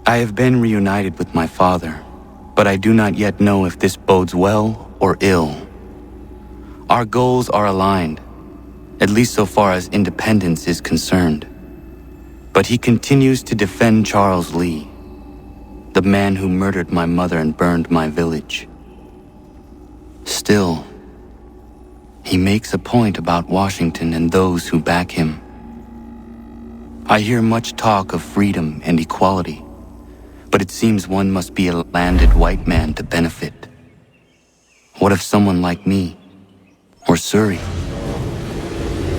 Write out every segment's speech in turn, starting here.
I have been reunited with my father, but I do not yet know if this bodes well or ill. Our goals are aligned, at least so far as independence is concerned. But he continues to defend Charles Lee, the man who murdered my mother and burned my village. Still, he makes a point about Washington and those who back him. I hear much talk of freedom and equality, but it seems one must be a landed white man to benefit. What of someone like me, or Surrey?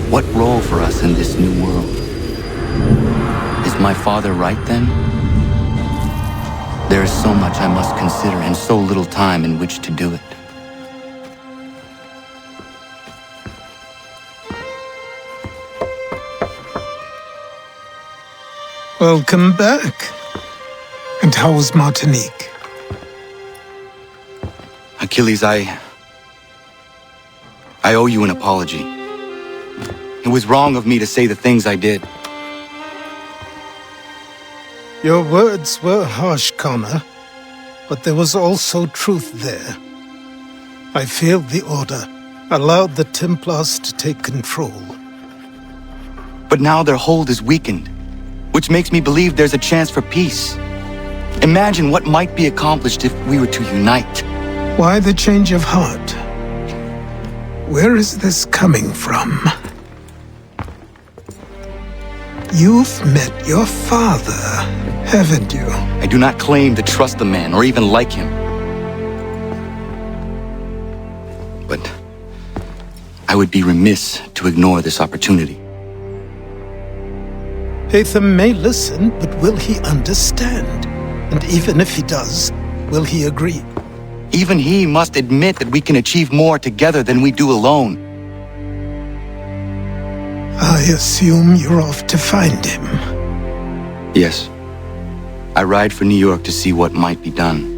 What role for us in this new world? Is my father right then? There is so much I must consider and so little time in which to do it. Welcome back. And how was Martinique? Achilles, I owe you an apology. It was wrong of me to say the things I did. Your words were harsh, Connor, but there was also truth there. I failed the Order, allowed the Templars to take control. But now their hold is weakened, which makes me believe there's a chance for peace. Imagine what might be accomplished if we were to unite. Why the change of heart? Where is this coming from? You've met your father, haven't you? I do not claim to trust the man or even like him. But I would be remiss to ignore this opportunity. Hatham may listen, but will he understand? And even if he does, will he agree? Even he must admit that we can achieve more together than we do alone. I assume you're off to find him. Yes. I ride for New York to see what might be done.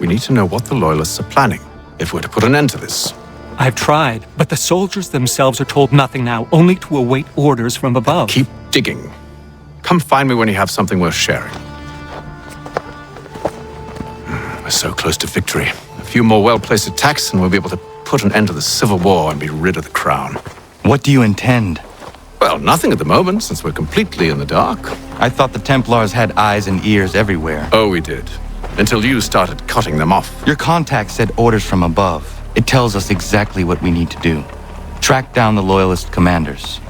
We need to know what the Loyalists are planning, if we're to put an end to this. I've tried, but the soldiers themselves are told nothing now, only to await orders from above. Keep digging. Come find me when you have something worth sharing. We're so close to victory. A few more well-placed attacks and we'll be able to put an end to the Civil War and be rid of the Crown. What do you intend? Well, nothing at the moment, since we're completely in the dark. I thought the Templars had eyes and ears everywhere. Oh, we did. Until you started cutting them off. Your contact said orders from above. It tells us exactly what we need to do. Track down the Loyalist commanders.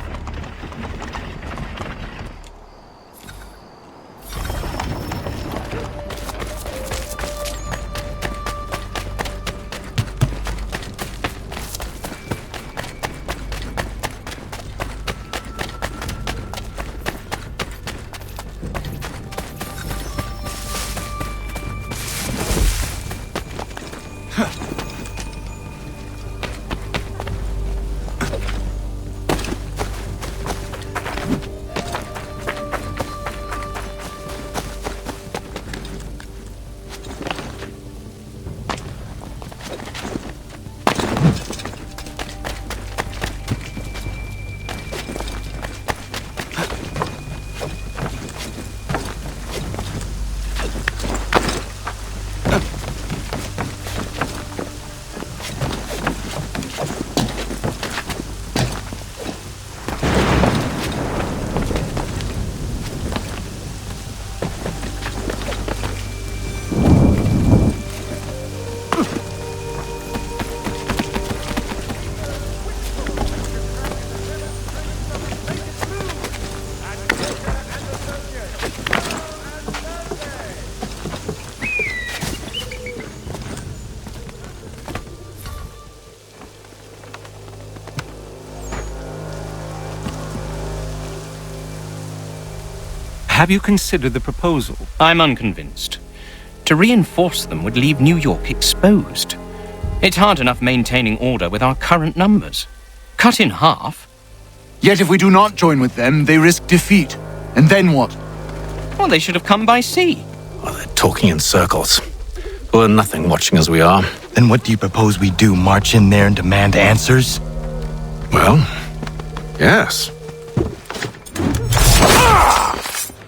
Have you considered the proposal? I'm unconvinced. To reinforce them would leave New York exposed. It's hard enough maintaining order with our current numbers. Cut in half. Yet if we do not join with them, they risk defeat. And then what? Well, they should have come by sea. Oh, they're talking in circles. We're nothing watching as we are. Then what do you propose we do? March in there and demand answers? Well, yes.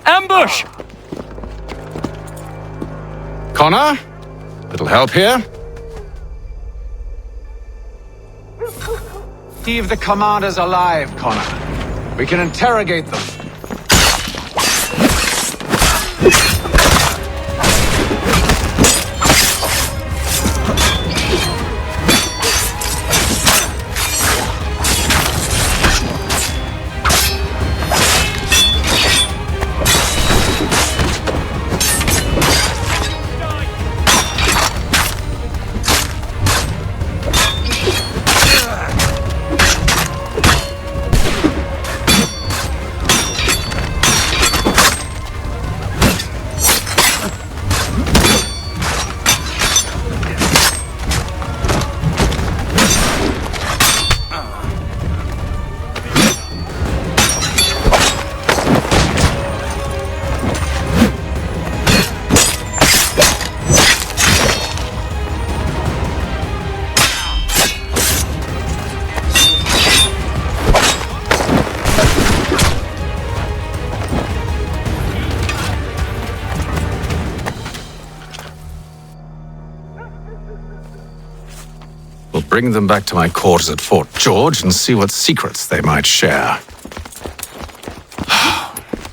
Ambush! Connor? Little help here? Leave the commanders alive, Connor. We can interrogate them. Bring them back to my quarters at Fort George and see what secrets they might share.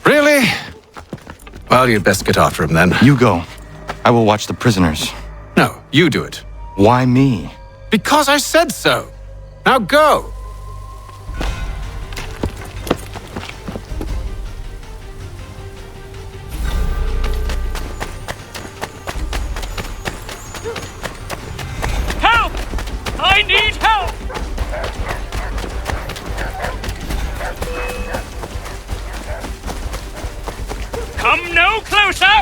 Really? Well, you'd best get after him then. You go. I will watch the prisoners. No, you do it. Why me? Because I said so. Now go. I need help! Come no closer!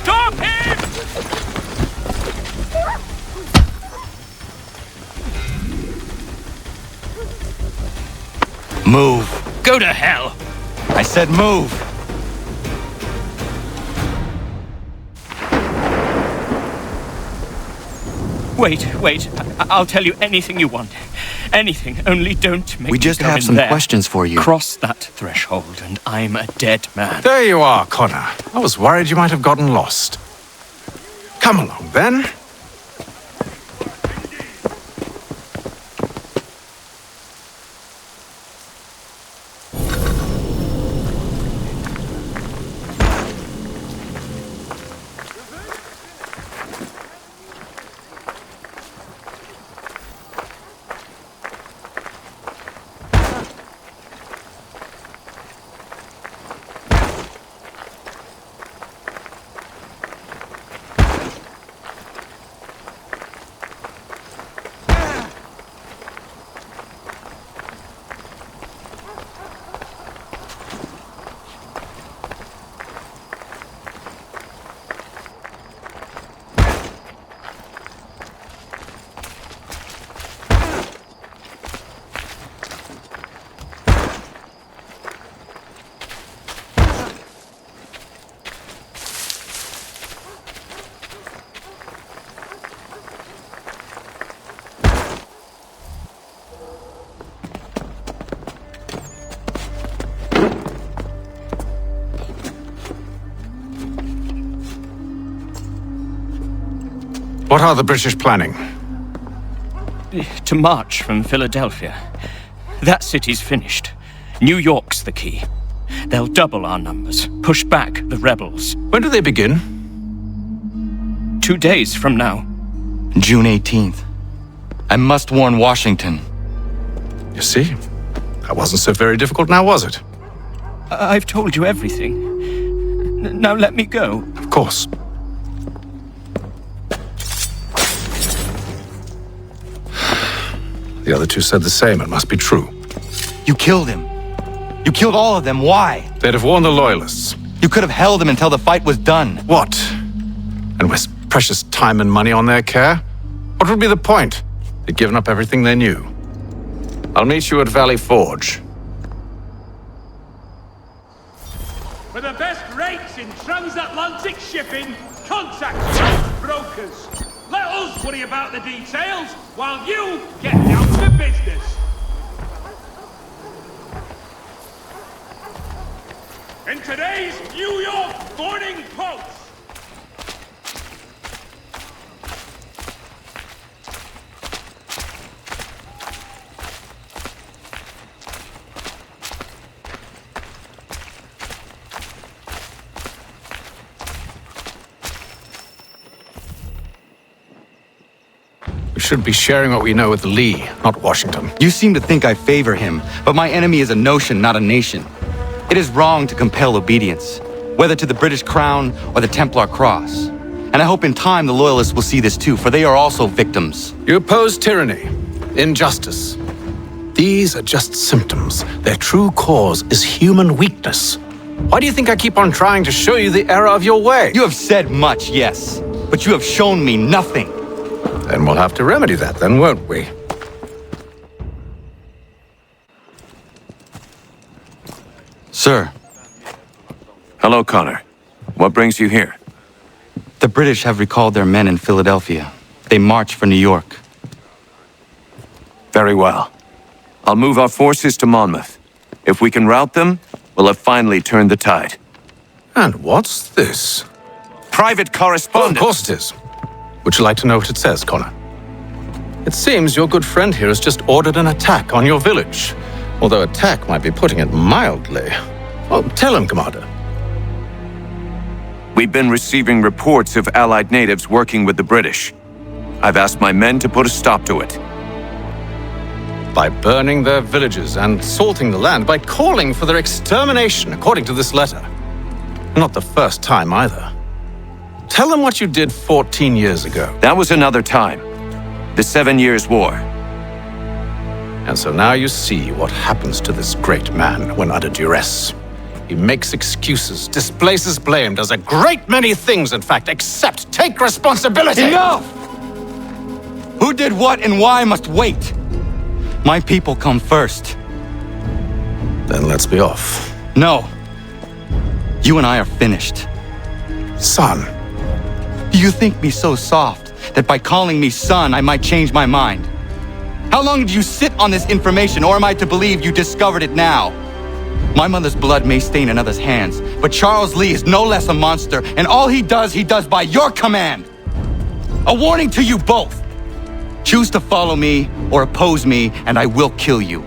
Stop him! Move. Go to hell! I said move. Wait. I'll tell you anything you want. Anything, only don't make We me just go have in some there. questions for you. Cross that threshold and I'm a dead man. There you are, Connor. I was worried you might have gotten lost. Come along, then. What are the British planning? To march from Philadelphia. That city's finished. New York's the key. They'll double our numbers, push back the rebels. When do they begin? 2 days from now. June 18th. I must warn Washington. You see? That wasn't so very difficult now, was it? I've told you everything. Now let me go. Of course. The other two said the same. It must be true. You killed him. You killed all of them. Why? They'd have warned the Loyalists. You could have held him until the fight was done. What? And waste precious time and money on their care? What would be the point? They'd given up everything they knew. I'll meet you at Valley Forge. For the best rates in transatlantic shipping, contact Freight Brokers. Let us worry about the details while you get down to business. In today's New York Morning Post. We should be sharing what we know with Lee, not Washington. You seem to think I favor him, but my enemy is a notion, not a nation. It is wrong to compel obedience, whether to the British Crown or the Templar Cross. And I hope in time the Loyalists will see this too, for they are also victims. You oppose tyranny, injustice. These are just symptoms. Their true cause is human weakness. Why do you think I keep on trying to show you the error of your way? You have said much, yes, but you have shown me nothing. Then we'll have to remedy that then, won't we? Sir, Hello, Connor. What brings you here? the British have recalled their men in Philadelphia. They march for New York. Very well. I'll move our forces to Monmouth. If we can rout them, we'll have finally turned the tide. And what's this? Private Oh, of correspondence! course it is. Would you like to know what it says, Connor? It seems your good friend here has just ordered an attack on your village. Although attack might be putting it mildly. Well, tell him, Commander. We've been receiving reports of Allied natives working with the British. I've asked my men to put a stop to it. By burning their villages and salting the land, by calling for their extermination, according to this letter. Not the first time either. Tell them what you did 14 years ago. That was another time. The 7 Years' War. And so now you see what happens to this great man when under duress. He makes excuses, displaces blame, does a great many things, in fact, except take responsibility! Enough! Who did what and why must wait. My people come first. Then let's be off. No. You and I are finished. Son. Do you think me so soft that by calling me son, I might change my mind? How long did you sit on this information, or am I to believe you discovered it now? My mother's blood may stain another's hands, but Charles Lee is no less a monster, and all he does by your command. A warning to you both. Choose to follow me or oppose me, and I will kill you.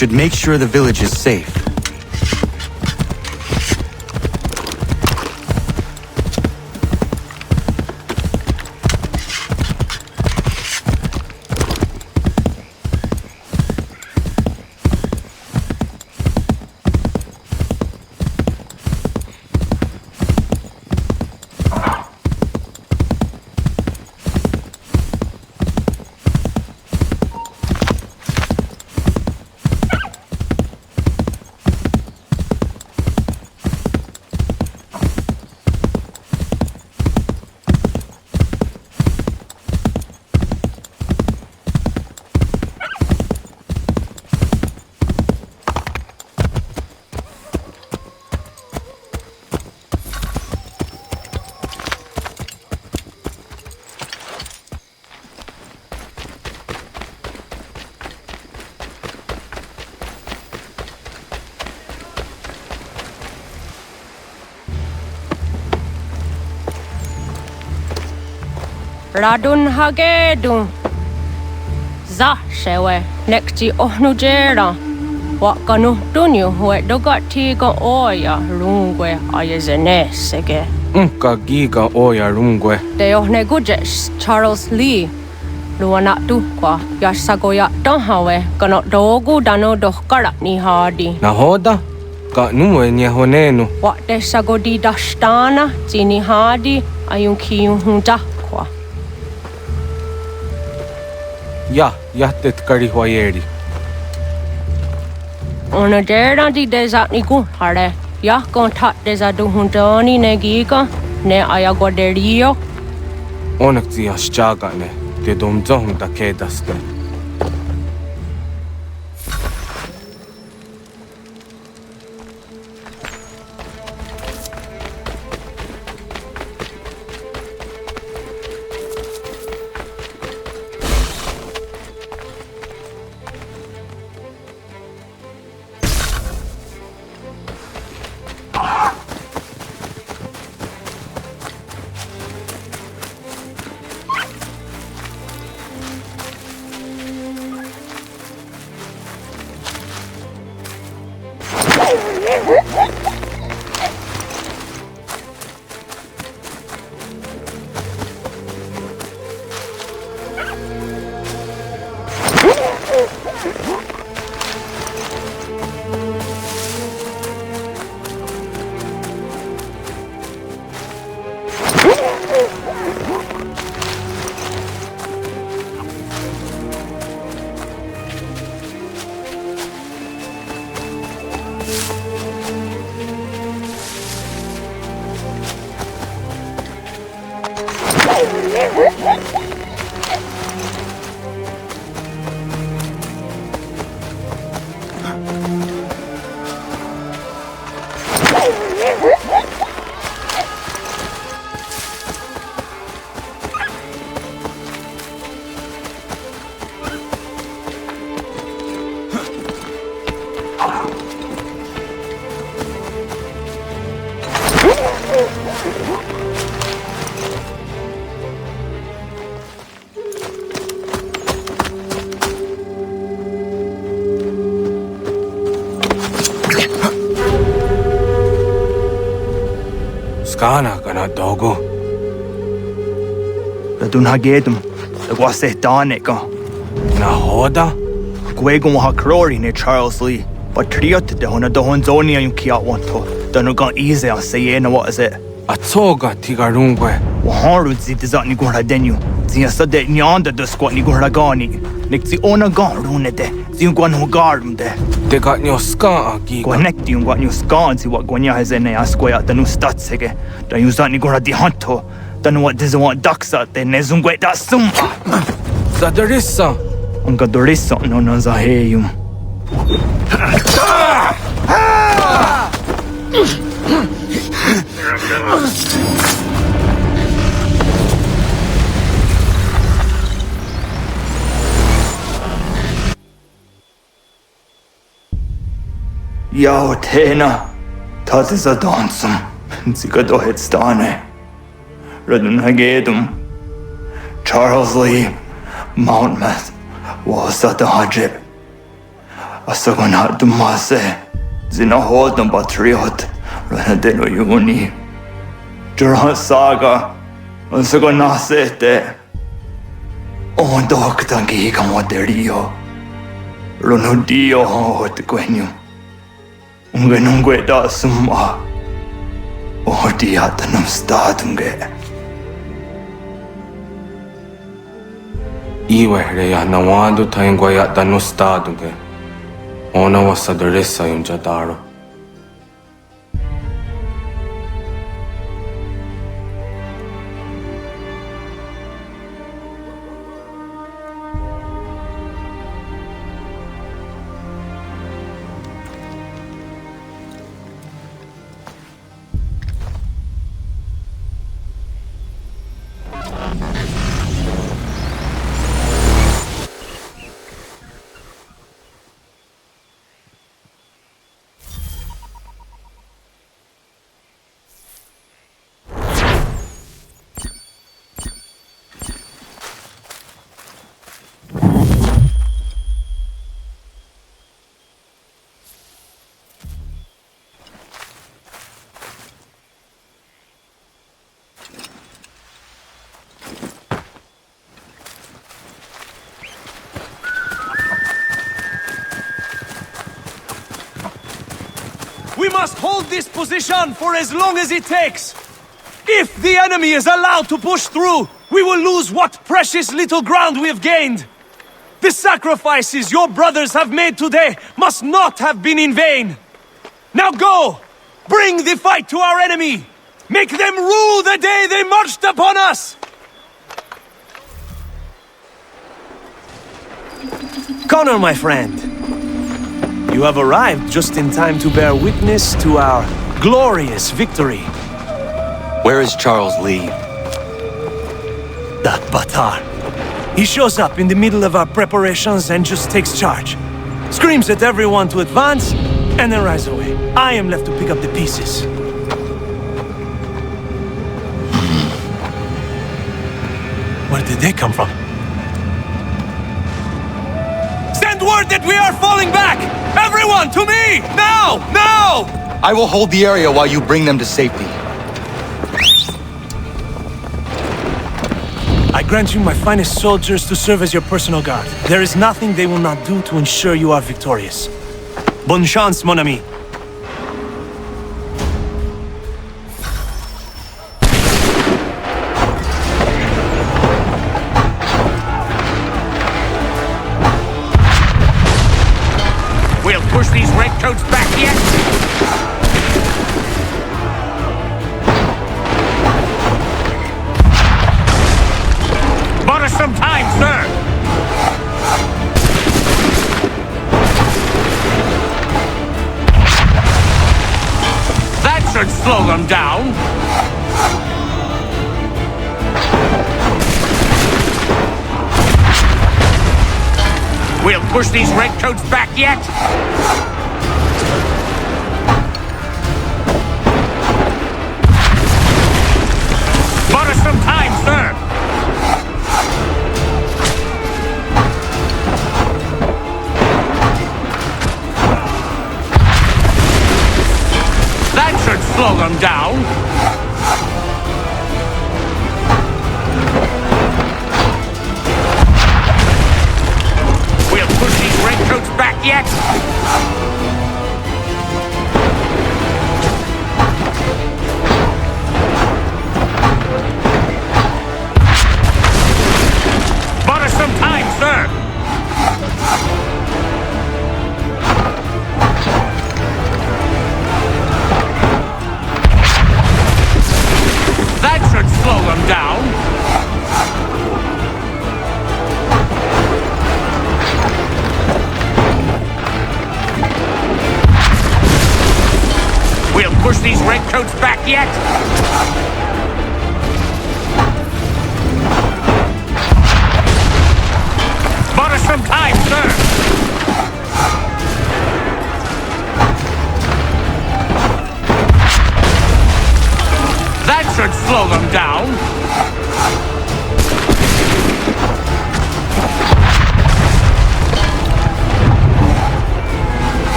should make sure the village is safe. Radun hagedun. Za shewe nekti ohnujera. Wakanu dunyu hue dogati ga oya rungwe ayezenesege. Unka giga oya rungwe. De ohne gujes Charles Lee. Luana tu kwa yasagoya donhawe kano dogu dano dohkara ni hadi. Nahoda? Ka numwe nye honenu. Wa de sagodi dashtana zini hadi ayun kiyun hunta kwa. Ya, yahtet karihwayeri. Ona dera di desat ni gun hare. Ya kontat desa du huntoni ne giga ne ayaguaderio. Onak zi aschaga ne. Te domzong da kedaste. Skana kana dogo. Radun hagedum. Agwase danika. Nahoda? Gwegon ha krori ne Charles Lee. But triot de hona do honzoni ayun kiat wanto. Danu gan easy a say na what is it? Atsoga tigarungwe. Waharu zi dizat ni gora denyu. Zia sade nyanda de squat ni gora gani. Nik zi ona gan rune de. Zi gwan ho garum de. Te got nyo ska agi. Connecti un gwan zi what gwanya has ene asquaya danu statsege. Dan yuzat ni gora di hanto. Danu what diz want daksa de nezungwe da sum. Zadarissa. Unga dorissa no na zaheyum. Yao tena, tat is a dansum, zika dohet stane. Radun hagedum, Charles Lee, Mountmouth, was at the hajib. Asagona Dumase, Zinahod and Batriot, Ranadeno Yuni, Durhan Saga, Asagona Sete, On Doctangi Camoderio, Ronodio Hot Quenu, Ungenungue da Summa, Odiatanum Statunge. Iwe na wadu taingwa ya danu staduge. Ona wasaderesa yumjadaro. We must hold this position for as long as it takes. If the enemy is allowed to push through, we will lose what precious little ground we have gained. The sacrifices your brothers have made today must not have been in vain. Now go! Bring the fight to our enemy! Make them rue the day they marched upon us! Connor, my friend. You have arrived just in time to bear witness to our glorious victory. Where is Charles Lee? That Batar. He shows up in the middle of our preparations and just takes charge. Screams at everyone to advance, and then rides away. I am left to pick up the pieces. Where did they come from? Send word that we are falling back! Everyone, to me! Now! Now! I will hold the area while you bring them to safety. I grant you my finest soldiers to serve as your personal guard. There is nothing they will not do to ensure you are victorious. Bonne chance, mon ami. We'll push these redcoats back yet. Bought us some time, sir! That should slow them down. We'll push these redcoats back yet. Bought us some time, sir! Slow them down. We'll push these redcoats back yet. Bought us some time, sir. Slow them down. We'll push these redcoats back yet. Bought us some time, sir. That should slow them down.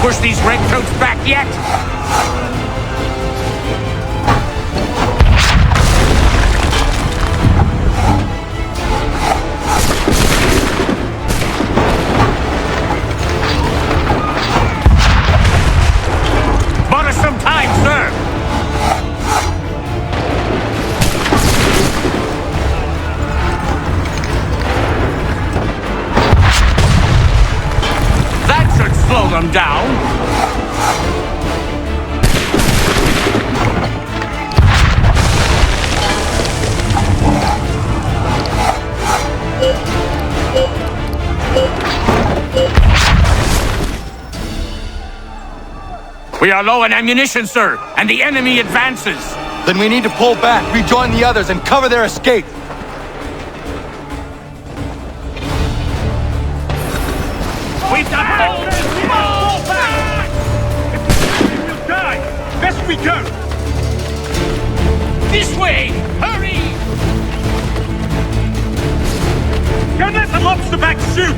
push these redcoats back yet? Bought us some time, sir! That should slow them down! We are low on ammunition, sir, and the enemy advances. Then we need to pull back, rejoin the others, and cover their escape. We've done fall back! If we'll die, best we go. This way! Hurry! Don't let the lobster back shoot!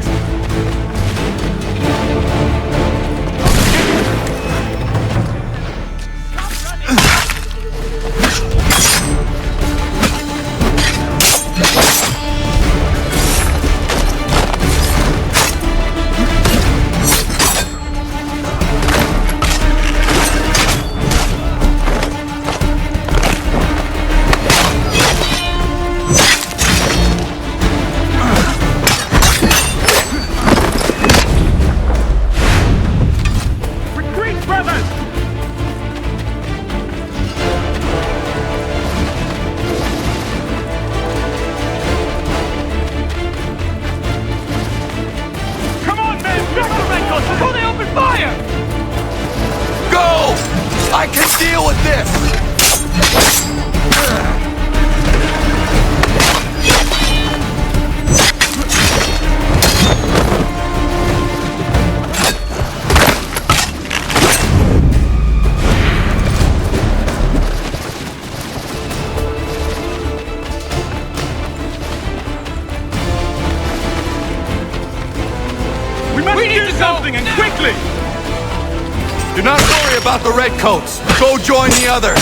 I can deal with this! We need to do something, and quickly! Do not worry about the redcoats. Go join the others.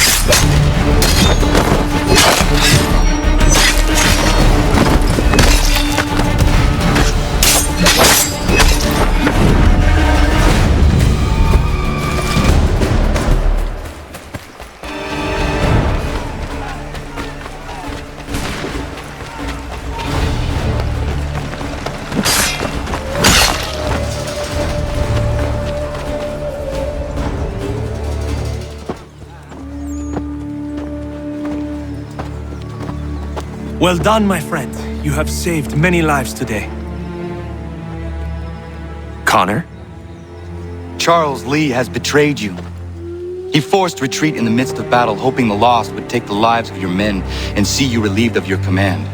Well done, my friend. You have saved many lives today. Connor? Charles Lee has betrayed you. He forced retreat in the midst of battle, hoping the loss would take the lives of your men and see you relieved of your command.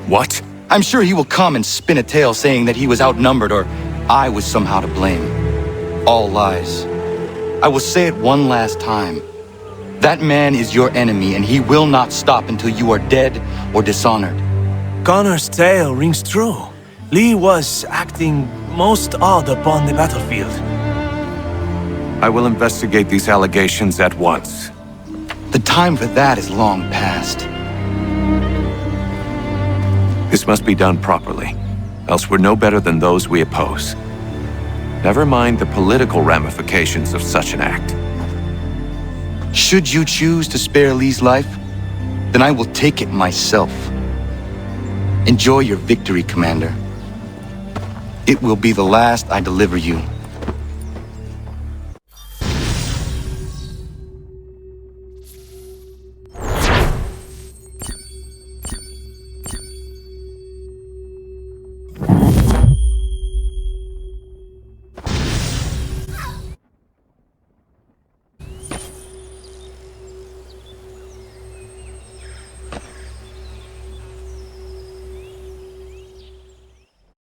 What? I'm sure he will come and spin a tale saying that he was outnumbered or I was somehow to blame. All lies. I will say it one last time. That man is your enemy, and he will not stop until you are dead or dishonored. Connor's tale rings true. Lee was acting most odd upon the battlefield. I will investigate these allegations at once. The time for that is long past. This must be done properly, else we're no better than those we oppose. Never mind the political ramifications of such an act. Should you choose to spare Lee's life, then I will take it myself. Enjoy your victory, Commander. It will be the last I deliver you.